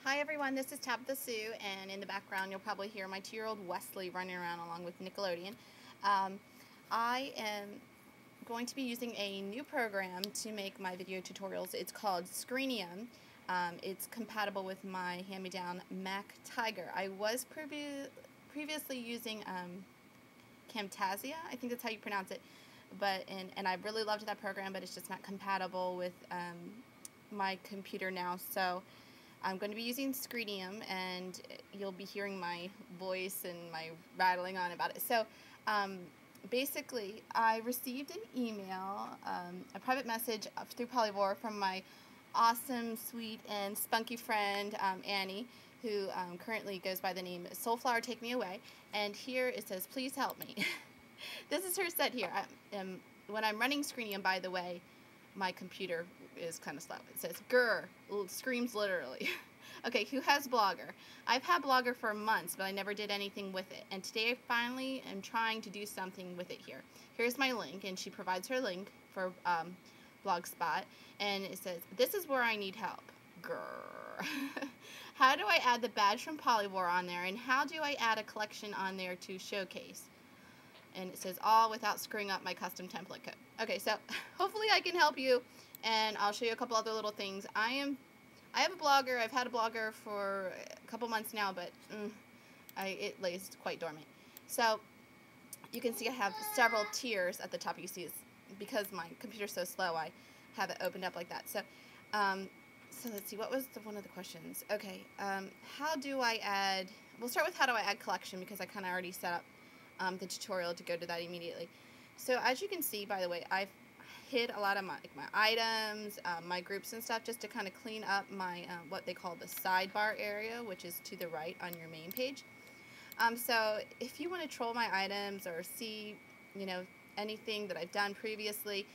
Hi everyone, this is Tabithasue, and in the background you'll probably hear my 2-year-old Wesley running around along with Nickelodeon. I am going to be using a new program to make my video tutorials. It's called Screenium. It's compatible with my hand-me-down Mac Tiger. I was previously using Camtasia, I think that's how you pronounce it, and I really loved that program, but it's just not compatible with my computer now. So I'm going to be using Screenium, and you'll be hearing my voice and my rattling on about it. So basically, I received an email, a private message through Polyvore from my awesome, sweet, and spunky friend, Annie, who currently goes by the name Soulflower Take Me Away. And here it says, please help me. This is her set here. When I'm running Screenium, by the way, my computer is kind of slow. It says, grr, screams literally. Okay, who has Blogger? I've had Blogger for months, but I never did anything with it. And today I finally am trying to do something with it here. Here's my link, and she provides her link for Blogspot. And it says, this is where I need help. Grr. How do I add the badge from Polyvore on there? And how do I add a collection on there to showcase? And it says all without screwing up my custom template code. Okay, so hopefully I can help you, and I'll show you a couple other little things. I have a Blogger. I've had a Blogger for a couple months now, but it lays quite dormant. So you can see I have several tiers at the top. You see it's because my computer's so slow, I have it opened up like that. So so let's see, what was one of the questions? Okay, how do I add? We'll start with how do I add collection, because I kind of already set up the tutorial to go to that immediately. So as you can see, by the way, I've hid a lot of my items, my groups and stuff, just to kind of clean up my what they call the sidebar area, which is to the right on your main page. So if you want to troll my items or see, anything that I've done previously,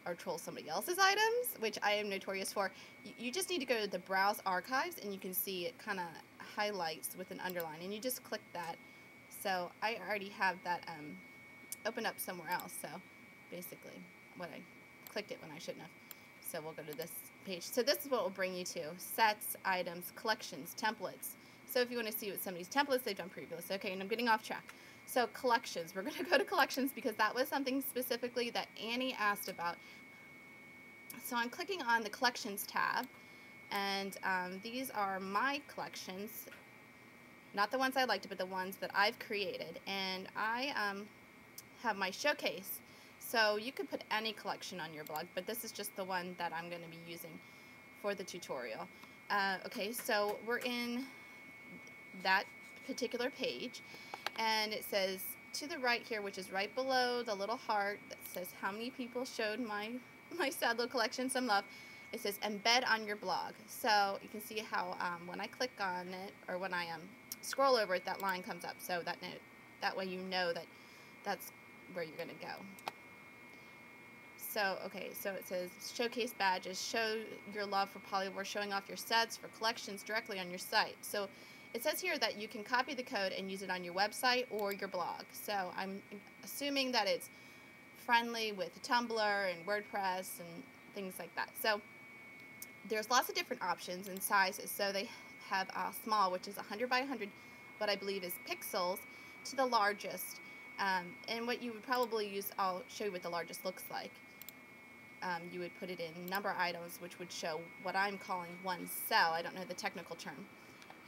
or troll somebody else's items, which I am notorious for, you just need to go to the Browse Archives, and you can see it kind of highlights with an underline, and you just click that. So I already have that opened up somewhere else, so basically I clicked it when I shouldn't have. So we'll go to this page. So this is what will bring you to sets, items, collections, templates. So if you want to see what some of these templates they've done previously. Okay, and I'm getting off track. So collections, we're going to go to collections because that was something specifically that Annie asked about. So I'm clicking on the collections tab, and these are my collections. Not the ones I liked, but the ones that I've created. And I have my showcase. So you could put any collection on your blog, but this is just the one that I'm going to be using for the tutorial. Okay, so we're in that particular page, and it says to the right here, which is right below the little heart that says how many people showed my sad little collection some love. It says embed on your blog. So you can see how when I click on it, or when I scroll over it, that line comes up. So that way you know that that's where you're going to go. So, okay, so it says showcase badges, show your love for Polyvore, showing off your sets for collections directly on your site. So it says here that you can copy the code and use it on your website or your blog. So I'm assuming that it's friendly with Tumblr and WordPress and things like that. So there's lots of different options and sizes. So they have small, which is 100 by 100, what I believe is pixels, to the largest. And what you would probably use, I'll show you what the largest looks like. You would put it in number items, which would show what I'm calling one cell. I don't know the technical term.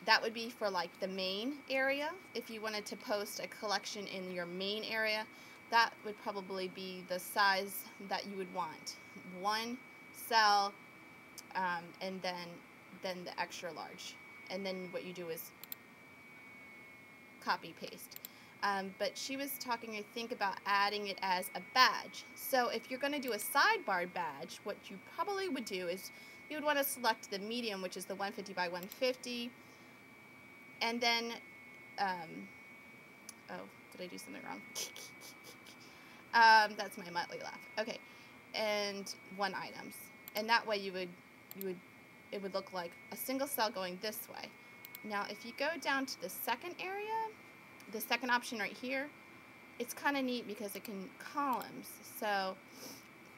That would be for like the main area. If you wanted to post a collection in your main area, that would probably be the size that you would want. One cell, and then the extra large. And then what you do is copy paste. But she was talking, I think, about adding it as a badge. So if you're going to do a sidebar badge, what you probably would do is you would want to select the medium, which is the 150 by 150. And then, oh, did I do something wrong? That's my Muttley laugh. Okay, and one items. And that way it would look like a single cell going this way. Now, if you go down to the second area, the second option right here, it's kind of neat because it can columns, so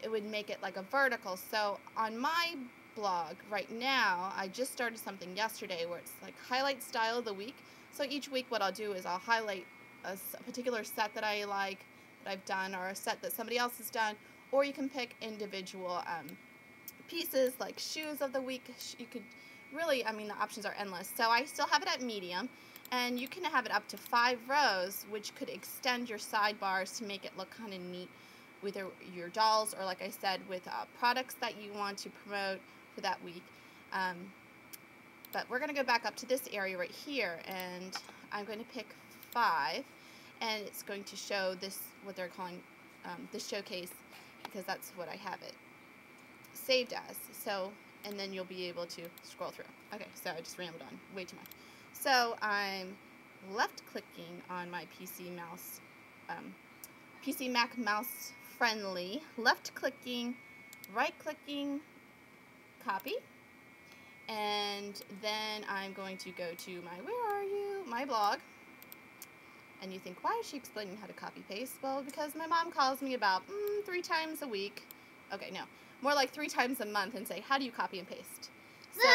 it would make it like a vertical. So on my blog right now, I just started something yesterday where it's like highlight style of the week. So each week what I'll do is I'll highlight a particular set that I like, that I've done, or a set that somebody else has done, or you can pick individual pieces like shoes of the week. You could really, I mean, the options are endless. So I still have it at medium, and you can have it up to 5 rows, which could extend your sidebars to make it look kind of neat with your dolls, or like I said, with products that you want to promote for that week. But we're going to go back up to this area right here, and I'm going to pick 5, and it's going to show this, what they're calling this showcase, because that's what I have it saved as. So, and then you'll be able to scroll through. Okay, so I just rambled on way too much. So I'm left clicking on my PC Mac mouse friendly, left clicking, right clicking, copy, and then I'm going to go to my blog. And you think, why is she explaining how to copy paste? Well, because my mom calls me about 3 times a week. Okay, no, more like 3 times a month, and say, how do you copy and paste? So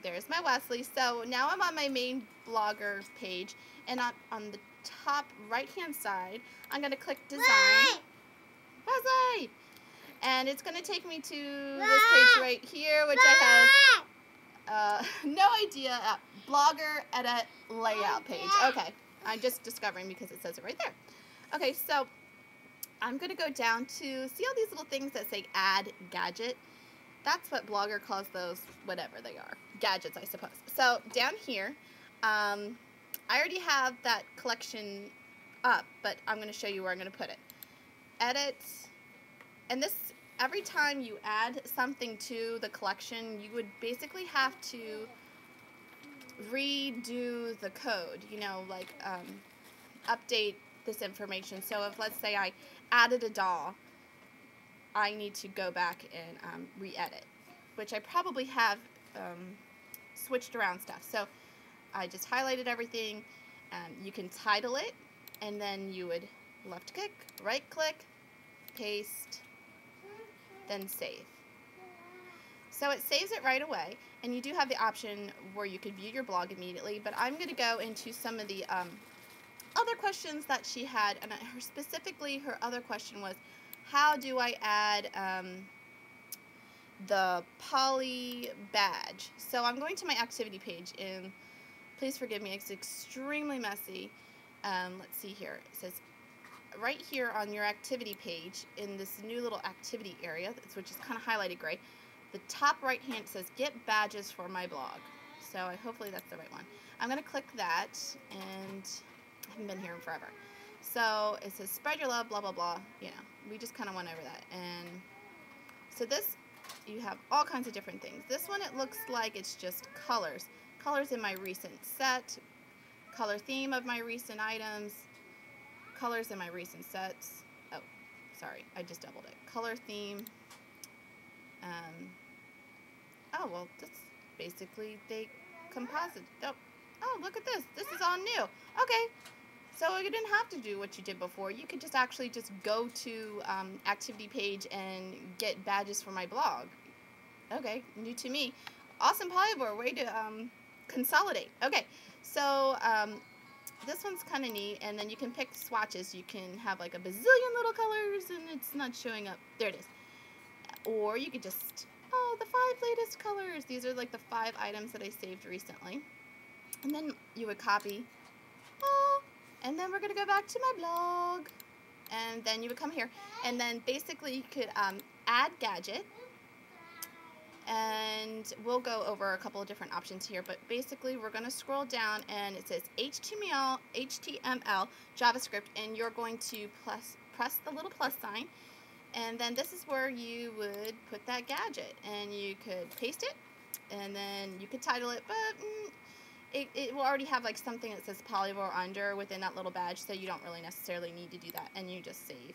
there's my Wesley. So now I'm on my main blogger page, and on the top right hand side, I'm going to click design. Wesley! And it's going to take me to this page right here, which I have no idea. Blogger edit layout page. Okay, I'm just discovering because it says it right there. Okay, so I'm going to go down to, see all these little things that say add gadget? That's what Blogger calls those, whatever they are. Gadgets, I suppose. So down here, I already have that collection up, but I'm going to show you where I'm going to put it. Edit, and this, every time you add something to the collection, you would basically have to redo the code, you know, like update this information. So if, let's say, I added a doll, I need to go back and re-edit, which I probably have switched around stuff. So I just highlighted everything. You can title it, and then you would left click, right click, paste, then save. So it saves it right away, and you do have the option where you could view your blog immediately, but I'm going to go into some of the other questions that she had, and her other question was, how do I add the poly badge? So I'm going to my activity page, and please forgive me, it's extremely messy. Let's see here. It says right here on your activity page, in this new little activity area, which is kind of highlighted gray, the top right hand says get badges for my blog. So hopefully that's the right one. I'm going to click that, and I haven't been here in forever. So it says spread your love, blah, blah, blah. You know, we just kind of went over that. And so this, you have all kinds of different things. This one, it looks like it's just colors. Colors in my recent set, color theme of my recent items, colors in my recent sets. Oh, sorry, I just doubled it. Color theme. Oh, well, that's basically they composite. Oh, look at this. This is all new. Okay. So you didn't have to do what you did before. You could just actually just go to activity page and get badges for my blog. Okay, new to me. Awesome, Polyvore, way to consolidate. Okay, so this one's kind of neat, and then you can pick swatches. You can have like a bazillion little colors, and it's not showing up. There it is. Or you could just, oh, the 5 latest colors. These are like the 5 items that I saved recently. And then you would copy, oh, and then we're going to go back to my blog. And then you would come here. And then basically you could add gadget. And we'll go over a couple of different options here. But basically we're going to scroll down, and it says HTML, JavaScript. And you're going to press the little plus sign. And then this is where you would put that gadget. And you could paste it. And then you could title it. But it will already have like something that says Polyvore under within that little badge, so you don't really necessarily need to do that, and you just save.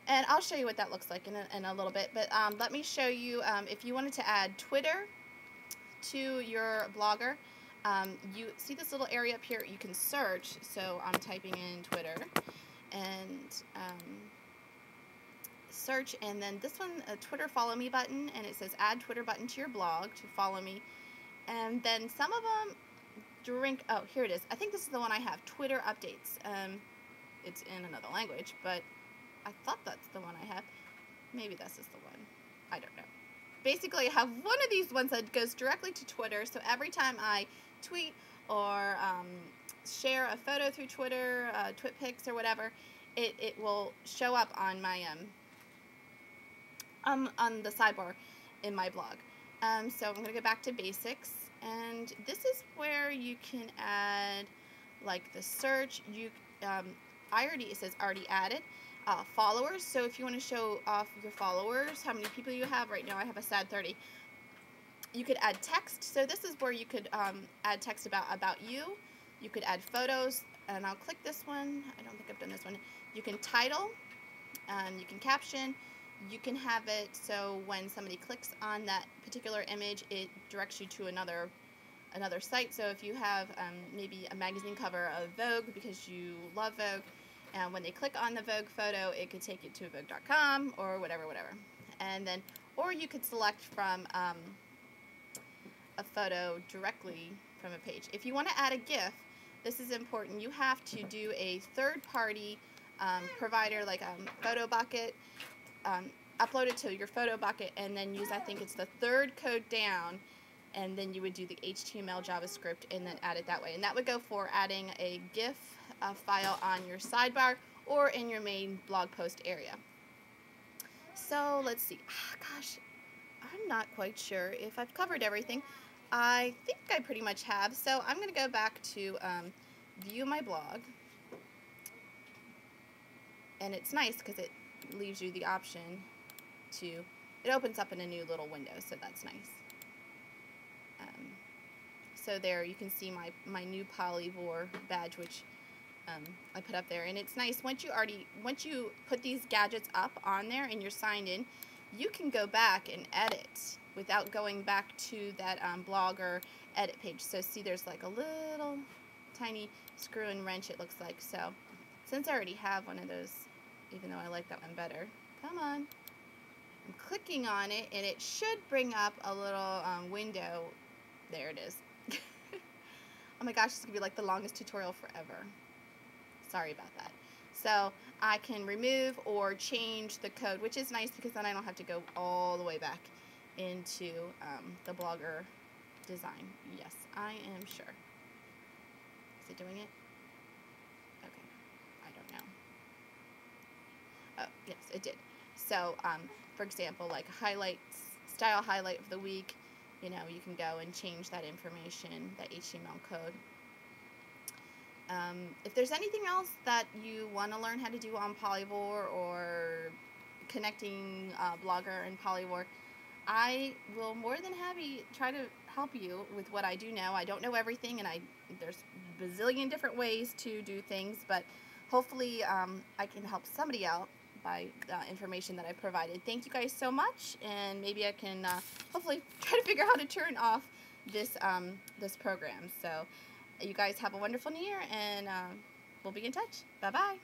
And I'll show you what that looks like in a little bit, but let me show you, if you wanted to add Twitter to your blogger, you see this little area up here, you can search, so I'm typing in Twitter, and search, and then this one, a Twitter follow me button, and it says add Twitter button to your blog to follow me. And then some of them oh, here it is. I think this is the one I have, Twitter updates. It's in another language, but I thought that's the one I have. Maybe this is the one. I don't know. Basically, I have one of these ones that goes directly to Twitter, so every time I tweet or share a photo through Twitter, TwitPics or whatever, it will show up on my on the sidebar in my blog. So I'm going to go back to basics, and this is where you can add like the search. It says already added. Followers, so if you want to show off your followers, how many people you have. Right now I have a sad 30. You could add text, so this is where you could add text about you. You could add photos, and I'll click this one. I don't think I've done this one. You can title, you can caption, you can have it so when somebody clicks on that particular image, it directs you to another site. So if you have maybe a magazine cover of Vogue because you love Vogue, and when they click on the Vogue photo, it could take you to Vogue.com or whatever. And then, or you could select from a photo directly from a page. If you want to add a GIF, this is important. You have to do a third-party provider like Photobucket, upload it to your Photobucket, and then use, I think it's the third code down, and then you would do the HTML JavaScript and then add it that way. And that would go for adding a GIF file on your sidebar or in your main blog post area. So let's see. Gosh, I'm not quite sure if I've covered everything. I think I pretty much have. So I'm going to go back to view my blog. And it's nice because it leaves you the option to, it opens up in a new little window, so that's nice. So there you can see my new Polyvore badge, which I put up there, and it's nice once you put these gadgets up on there and you're signed in, you can go back and edit without going back to that blog or edit page. So see, there's like a little tiny screw and wrench, it looks like. So since I already have one of those, even though I like that one better, come on, I'm clicking on it and it should bring up a little window. There it is. Oh my gosh, this is gonna be like the longest tutorial forever. Sorry about that. So I can remove or change the code, which is nice because then I don't have to go all the way back into the blogger design. Yes, I am sure. Is it doing it? Okay, I don't know. Oh, yes, it did. So, for example, like style highlight of the week, you know, you can go and change that information, that HTML code. If there's anything else that you want to learn how to do on Polyvore or connecting Blogger and Polyvore, I will more than happy try to help you with what I do know. I don't know everything, and there's a bazillion different ways to do things, but hopefully I can help somebody out by the information that I provided. Thank you guys so much, and maybe I can hopefully try to figure out how to turn off this this program. So you guys have a wonderful new year, and we'll be in touch. Bye-bye.